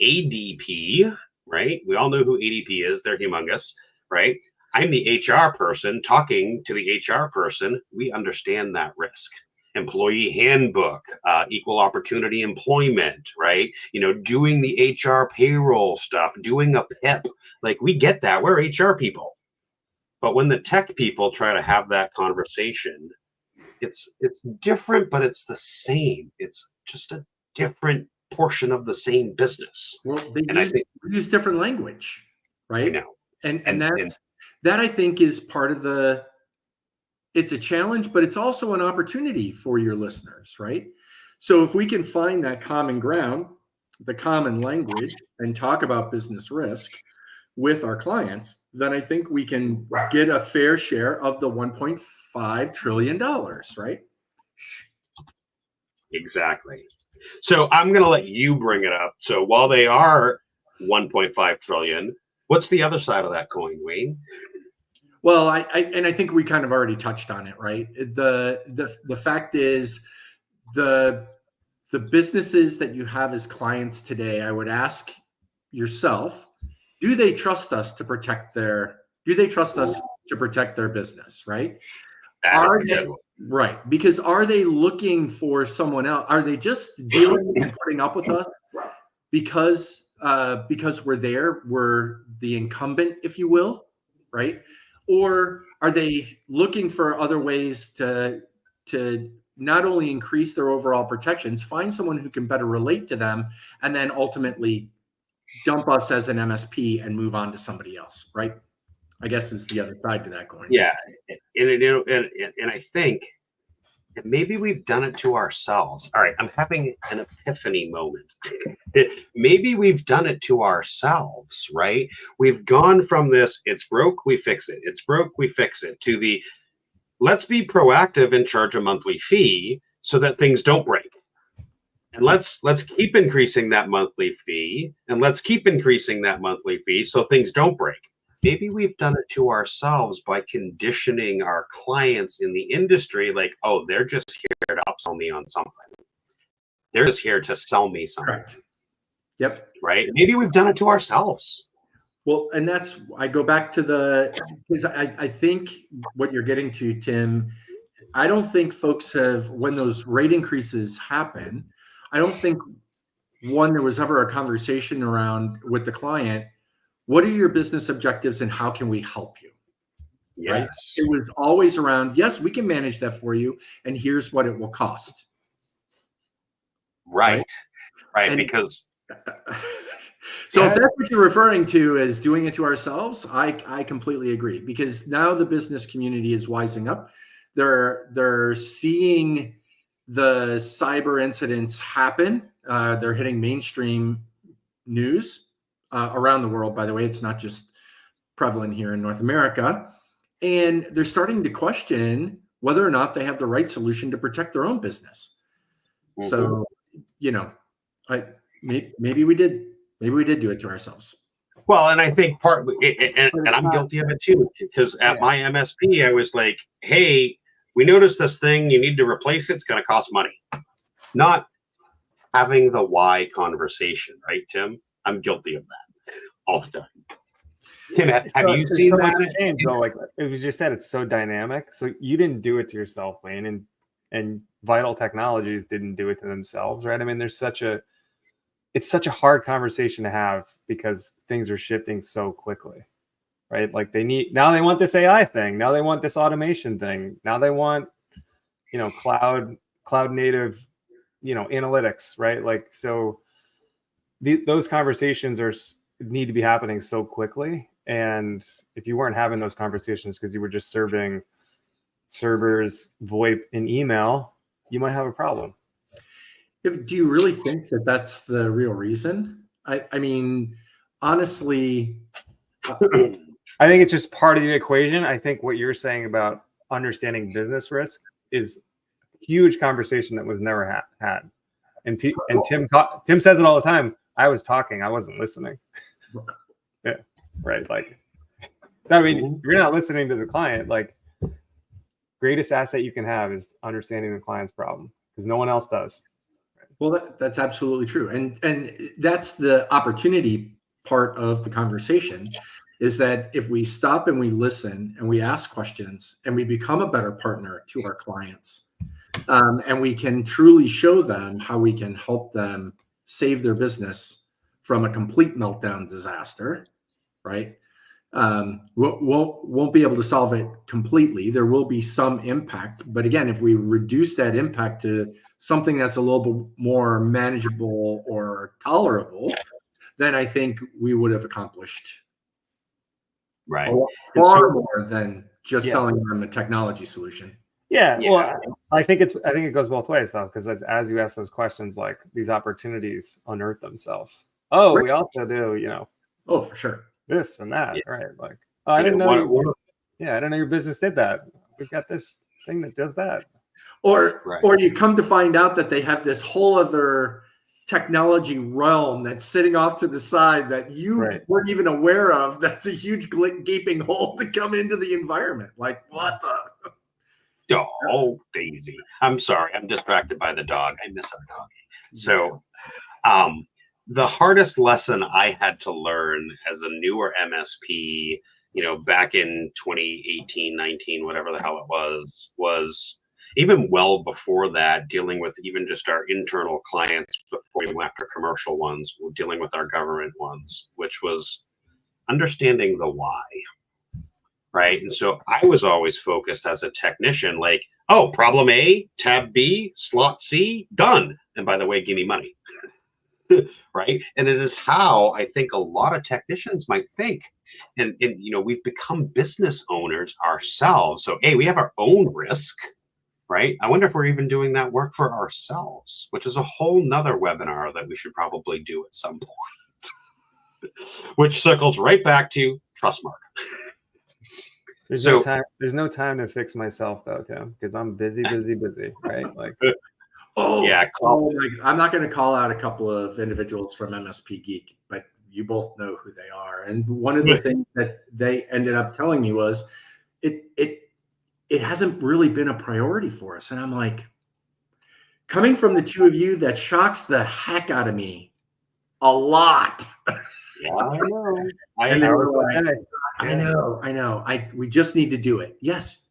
ADP, right? We all know who ADP is. They're humongous, right? I'm the HR person talking to the HR person. We understand that risk. Employee handbook, equal opportunity employment, right? Doing the HR payroll stuff, doing a PIP. Like, we get that. We're HR people. But when the tech people try to have that conversation, it's different, but it's the same. It's just a different portion of the same business. Well, they use different language, right? I know. And that I think is part of it's a challenge, but it's also an opportunity for your listeners, right? So if we can find that common ground, the common language, and talk about business risk with our clients, then I think we can get a fair share of the $1.5 trillion, right? Exactly. So I'm going to let you bring it up. So while they are 1.5 trillion, what's the other side of that coin, Wayne? Well, I think we kind of already touched on it, right? The fact is the businesses that you have as clients today, I would ask yourself, do they trust us to protect their business, right? Are they right? Because are they looking for someone else? Are they just dealing and putting up with us because we're there, we're the incumbent, if you will, right? Or are they looking for other ways to not only increase their overall protections, find someone who can better relate to them, and then ultimately dump us as an MSP and move on to somebody else, right? I guess is the other side to that coin. Yeah, and I think maybe we've done it to ourselves. All right, I'm having an epiphany moment. Maybe we've done it to ourselves, right? We've gone from this, it's broke, we fix it. It's broke, we fix it, to the let's be proactive and charge a monthly fee so that things don't break. And let's keep increasing that monthly fee, and let's keep increasing that monthly fee so things don't break. Maybe we've done it to ourselves by conditioning our clients in the industry like, oh, they're just here to upsell me on something. They're just here to sell me something. Correct. Yep. Right? Maybe we've done it to ourselves. Well, and that's, I go back to because I think what you're getting to, Tim, I don't think folks have, when those rate increases happen, I don't think, one, there was ever a conversation around with the client, what are your business objectives and how can we help you? Yes. Right? It was always around, yes, we can manage that for you, and here's what it will cost. Right. And, because so if that's what you're referring to as doing it to ourselves, I completely agree, because now the business community is wising up. They're seeing the cyber incidents happen. They're hitting mainstream news around the world. By the way, it's not just prevalent here in North America. And they're starting to question whether or not they have the right solution to protect their own business. Mm-hmm. So, maybe we did do it to ourselves. Well, and I think and I'm guilty of it too, because at my MSP, I was like, hey, we noticed this thing, you need to replace it, it's going to cost money. Not having the why conversation, right, Tim? I'm guilty of that all the time. Tim, have you seen that? Change, though, like it was just said, it's so dynamic. So you didn't do it to yourself, Wayne, and Vital Technologies didn't do it to themselves, right? I mean, it's such a hard conversation to have because things are shifting so quickly, right? Like they want this AI thing. Now they want this automation thing. Now they want, cloud native, analytics, right? Like, so those conversations need to be happening so quickly. And if you weren't having those conversations because you were just serving servers, VoIP, and email, you might have a problem. Do you really think that that's the real reason? I mean, honestly, I think it's just part of the equation. I think what you're saying about understanding business risk is a huge conversation that was never had. And Tim says it all the time. I was talking, I wasn't listening. Yeah, right. Like, I mean, you're not listening to the client. Like, greatest asset you can have is understanding the client's problem because no one else does. Well, that's absolutely true. And that's the opportunity part of the conversation, is that if we stop and we listen and we ask questions and we become a better partner to our clients, and we can truly show them how we can help them save their business from a complete meltdown disaster, right? Won't be able to solve it completely. There will be some impact, but again, if we reduce that impact to something that's a little bit more manageable or tolerable, then I think we would have accomplished far more than just selling them a technology solution. Yeah. Well, I think it goes both ways though, because as you ask those questions, like these opportunities unearth themselves. Oh, right. We also do, Oh, for sure. This and that, right? Like, oh, I didn't know. I didn't know your business did that. We've got this thing that does that. Or you come to find out that they have this whole other technology realm that's sitting off to the side that you Right. weren't even aware of. That's a huge gaping hole to come into the environment. Like, what the? Oh, Daisy. I'm sorry. I'm distracted by the dog. I miss our doggy. So, the hardest lesson I had to learn as a newer MSP, back in 2018, 19, whatever the hell it was even well before that, dealing with even just our internal clients before we went after commercial ones, dealing with our government ones, which was understanding the why. Right. And so I was always focused as a technician, like, oh, problem A, tab B, slot C, done. And by the way, give me money. Right. And it is how I think a lot of technicians might think. And we've become business owners ourselves. So, hey, we have our own risk. Right. I wonder if we're even doing that work for ourselves, which is a whole nother webinar that we should probably do at some point, which circles right back to Trustmark. There's no time to fix myself though, Tim, because I'm busy, right? Like, I'm not going to call out a couple of individuals from MSP Geek, but you both know who they are. And one of the things that they ended up telling me was it hasn't really been a priority for us. And I'm like, coming from the two of you, that shocks the heck out of me a lot. Yeah, I know. And they were like, I know. We just need to do it. Yes,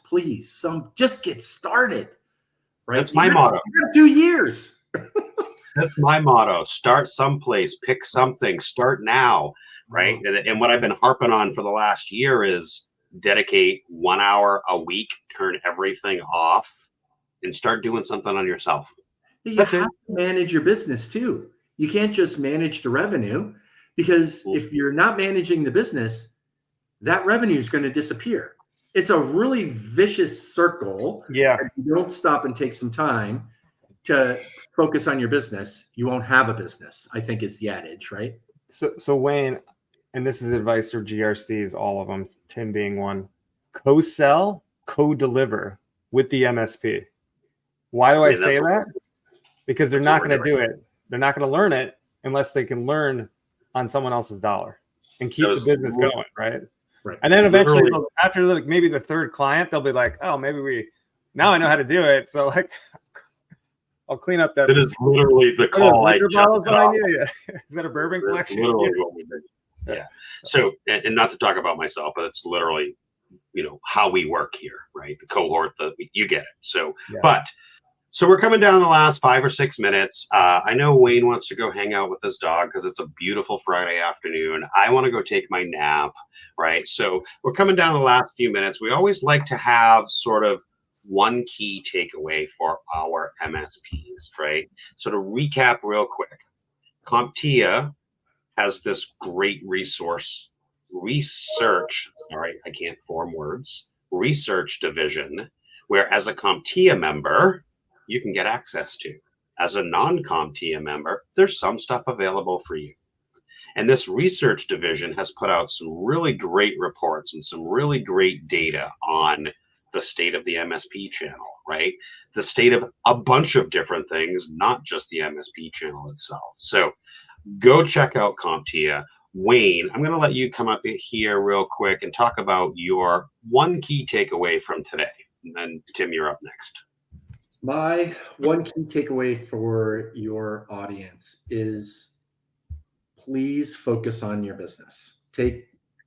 please. Just get started. Right. That's my motto. 2 years. That's my motto. Start someplace, pick something, start now. Right. And what I've been harping on for the last year is dedicate 1 hour a week, turn everything off, and start doing something on yourself. You have to manage your business too. You can't just manage the revenue, because if you're not managing the business, that revenue is going to disappear. It's a really vicious circle. Yeah. If you don't stop and take some time to focus on your business, you won't have a business, I think is the adage, right? So Wayne, and this is advice for GRCs, all of them, Tim being one, co-sell, co-deliver with the MSP. Why do I say that? Because they're not going to do it. They're not going to learn it unless they can learn on someone else's dollar and keep the business going, right? Right. And then eventually, after maybe the third client, they'll be like, oh, maybe now I know how to do it. So like, I'll clean up that. That is literally the call I just got off. Is that a bourbon collection? Literally what we did. Yeah. So, and not to talk about myself, but it's literally, how we work here, right? The cohort, you get it. So, So we're coming down the last 5 or 6 minutes. I know Wayne wants to go hang out with his dog because it's a beautiful Friday afternoon. I want to go take my nap, right? So we're coming down the last few minutes. We always like to have sort of one key takeaway for our MSPs, right? So to recap real quick, CompTIA has this great research division, where as a CompTIA member, you can get access to. As a non-CompTIA member, there's some stuff available for you. And this research division has put out some really great reports and some really great data on the state of the MSP channel, right? The state of a bunch of different things, not just the MSP channel itself. So go check out CompTIA. Wayne, I'm going to let you come up here real quick and talk about your one key takeaway from today. And then Tim, you're up next. My one key takeaway for your audience is please focus on your business.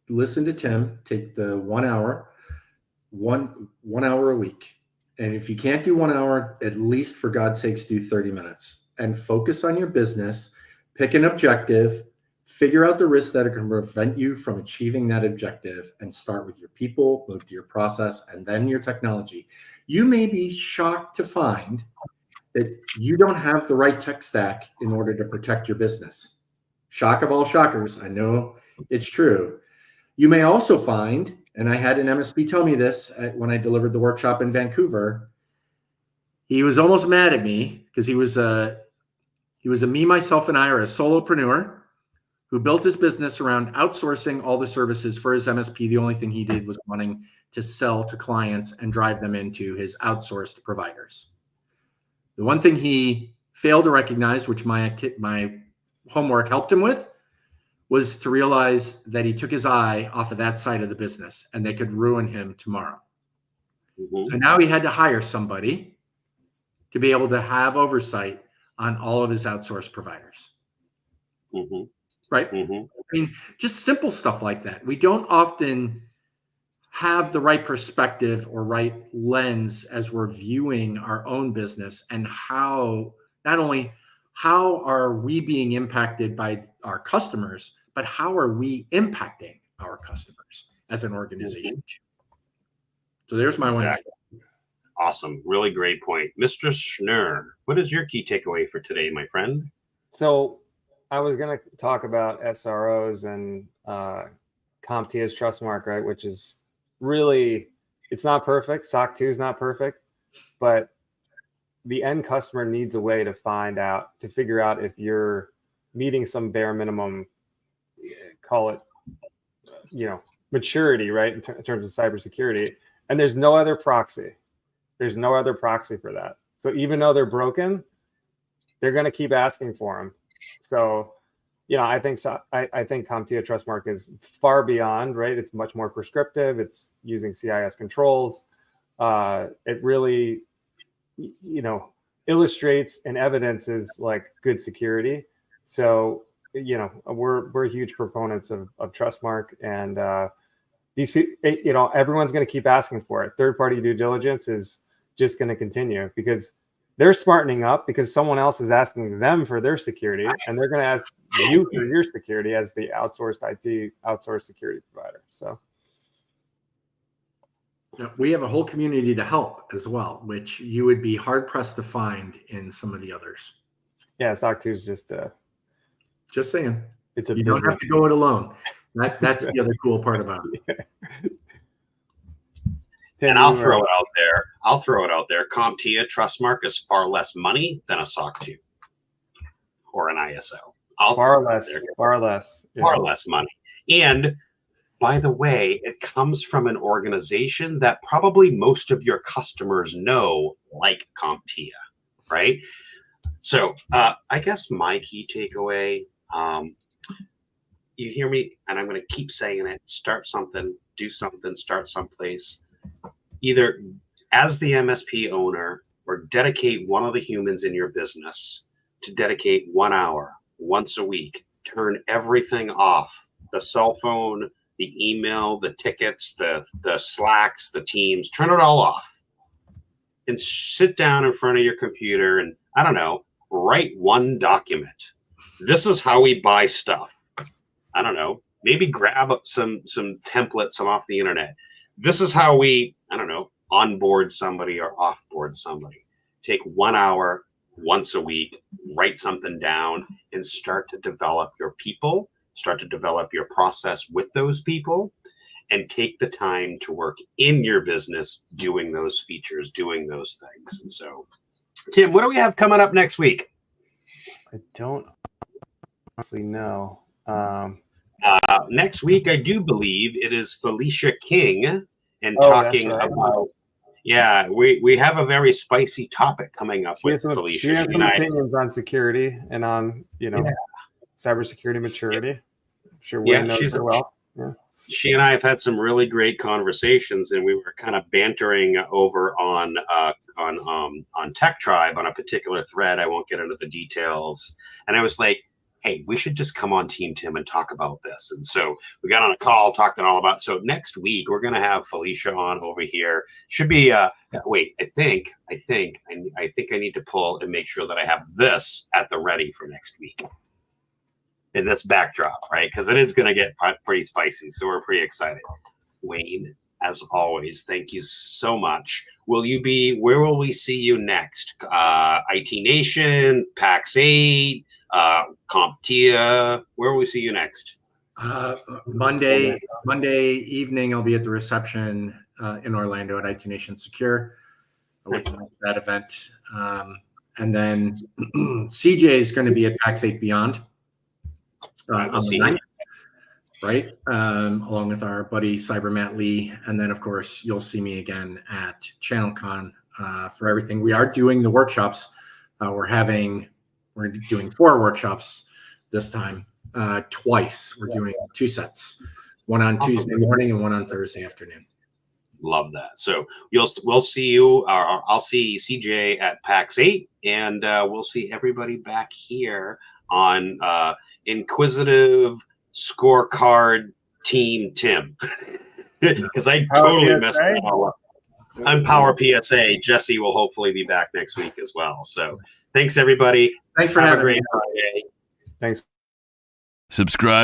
Listen to Tim, take the 1 hour, one hour a week. And if you can't do 1 hour, at least for God's sakes, do 30 minutes and focus on your business, pick an objective, figure out the risks that can prevent you from achieving that objective, and start with your people, move to your process, and then your technology. You may be shocked to find that you don't have the right tech stack in order to protect your business. Shock of all shockers. I know it's true. You may also find, and I had an MSP tell me this when I delivered the workshop in Vancouver, he was almost mad at me because he was a me, myself, and I are a solopreneur who built his business around outsourcing all the services for his MSP. The only thing he did was wanting to sell to clients and drive them into his outsourced providers. The one thing he failed to recognize, which my homework helped him with, was to realize that he took his eye off of that side of the business and they could ruin him tomorrow. So now he had to hire somebody to be able to have oversight on all of his outsourced providers. Right? I mean, just simple stuff like that. We don't often have the right perspective or right lens as we're viewing our own business, and how not only how are we being impacted by our customers, but how are we impacting our customers as an organization? So there's my one. Awesome. Really great point. Mr. Schnurr, what is your key takeaway for today, my friend? So I was going to talk about SROs and CompTIA's Trustmark, right? Which is really, it's not perfect. SOC 2 is not perfect, but the end customer needs a way to figure out if you're meeting some bare minimum, call it, maturity, right? In terms of cybersecurity. And there's no other proxy. There's no other proxy for that. So even though they're broken, they're going to keep asking for them. So, I think CompTIA Trustmark is far beyond, right? It's much more prescriptive. It's using CIS controls. It really, illustrates and evidences like good security. So, we're huge proponents of Trustmark, and these people, everyone's going to keep asking for it. Third-party due diligence is just going to continue because they're smartening up because someone else is asking them for their security, and they're going to ask you for your security as the outsourced security provider. So we have a whole community to help as well, which you would be hard pressed to find in some of the others. Yeah, SOC 2 is just saying. It's you don't have to go it alone. That's the other cool part about it. And I'll throw it out there. CompTIA Trustmark is far less money than a SOC 2 or an ISO. Far less money. And by the way, it comes from an organization that probably most of your customers know, like CompTIA, right? So I guess my key takeaway, you hear me, and I'm going to keep saying it, start something, do something, start someplace. Either as the MSP owner or dedicate one of the humans in your business to dedicate 1 hour once a week, turn everything off, the cell phone, the email, the tickets, the Slacks, the Teams, turn it all off and sit down in front of your computer and, I don't know, write one document. This is how we buy stuff. I don't know, maybe grab some templates off the internet. This is how we, I don't know, onboard somebody or offboard somebody. Take 1 hour once a week, write something down, and start to develop your people, start to develop your process with those people, and take the time to work in your business doing those features, doing those things. And so, Tim, what do we have coming up next week? I don't honestly know. Next week, I do believe it is Felicia King and talking about, we have a very spicy topic coming up with Felicia. She has some opinions on security and on, cybersecurity maturity. I'm sure Wayne knows her well. Yeah. She and I have had some really great conversations, and we were kind of bantering over on Tech Tribe on a particular thread. I won't get into the details. And I was like, hey, we should just come on Team Tim and talk about this. And so we got on a call, talked it all about. So next week we're going to have Felicia on over here. Should be wait, I think I need to pull and make sure that I have this at the ready for next week. In this backdrop, right? Because it is going to get pretty spicy. So we're pretty excited. Wayne, as always, thank you so much. Where will we see you next? IT Nation, PAX 8, CompTIA, where will we see you next? Monday evening, I'll be at the reception in Orlando at IT Nation Secure, that event. And then CJ is going to be at PAX 8 Beyond on the 9th, right? Along with our buddy Cyber Matt Lee. And then, of course, you'll see me again at ChannelCon for everything. We are doing the workshops We're doing 4 workshops this time, twice. We're doing 2 sets, one on Tuesday morning and one on Thursday afternoon. Love that. So we'll see you, or I'll see CJ at PAX 8, and we'll see everybody back here on Inquisitive Scorecard Team Tim, because I totally messed that all up. I'm Power PSA. Jesse will hopefully be back next week as well. So thanks, everybody. Thanks for Have having a great me. Friday. Thanks. Subscribe.